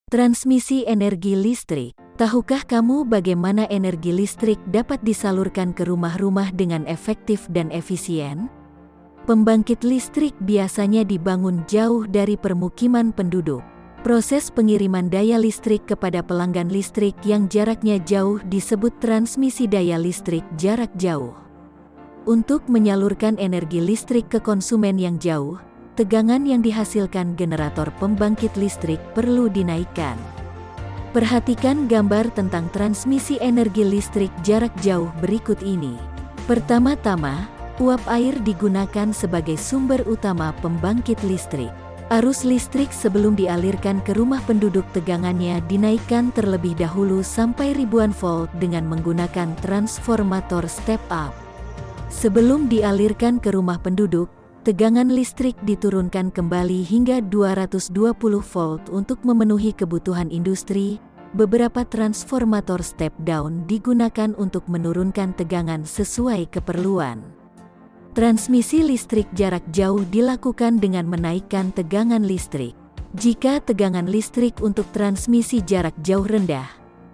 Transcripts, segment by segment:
Transmisi energi listrik. Tahukah kamu bagaimana energi listrik dapat disalurkan ke rumah-rumah dengan efektif dan efisien? Pembangkit listrik biasanya dibangun jauh dari permukiman penduduk. Proses pengiriman daya listrik kepada pelanggan listrik yang jaraknya jauh disebut transmisi daya listrik jarak jauh. Untuk menyalurkan energi listrik ke konsumen yang jauh, tegangan yang dihasilkan generator pembangkit listrik perlu dinaikkan. Perhatikan gambar tentang transmisi energi listrik jarak jauh berikut ini. Pertama-tama, uap air digunakan sebagai sumber utama pembangkit listrik. Arus listrik sebelum dialirkan ke rumah penduduk tegangannya dinaikkan terlebih dahulu sampai ribuan volt dengan menggunakan transformator step up. Sebelum dialirkan ke rumah penduduk, tegangan listrik diturunkan kembali hingga 220 volt untuk memenuhi kebutuhan industri. Beberapa transformator step down digunakan untuk menurunkan tegangan sesuai keperluan. Transmisi listrik jarak jauh dilakukan dengan menaikkan tegangan listrik. Jika tegangan listrik untuk transmisi jarak jauh rendah,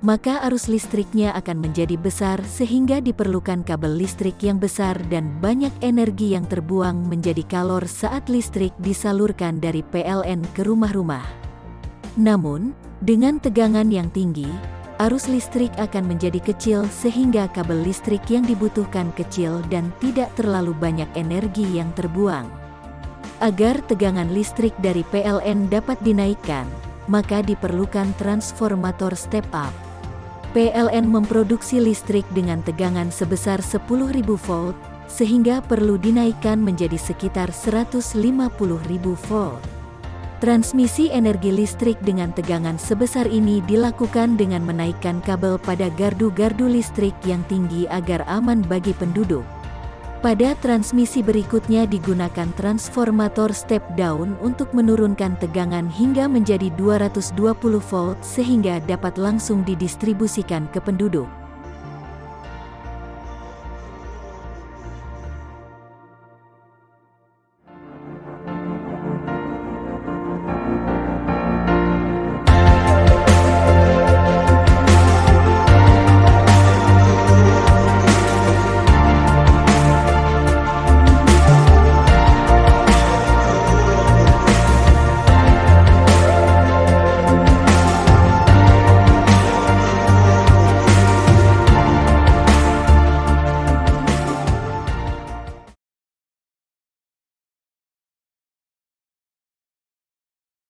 maka arus listriknya akan menjadi besar sehingga diperlukan kabel listrik yang besar dan banyak energi yang terbuang menjadi kalor saat listrik disalurkan dari PLN ke rumah-rumah. Namun, dengan tegangan yang tinggi, arus listrik akan menjadi kecil sehingga kabel listrik yang dibutuhkan kecil dan tidak terlalu banyak energi yang terbuang. Agar tegangan listrik dari PLN dapat dinaikkan, maka diperlukan transformator step up. PLN memproduksi listrik dengan tegangan sebesar 10.000 volt, sehingga perlu dinaikkan menjadi sekitar 150.000 volt. Transmisi energi listrik dengan tegangan sebesar ini dilakukan dengan menaikkan kabel pada gardu-gardu listrik yang tinggi agar aman bagi penduduk. Pada transmisi berikutnya digunakan transformator step down untuk menurunkan tegangan hingga menjadi 220 volt sehingga dapat langsung didistribusikan ke penduduk.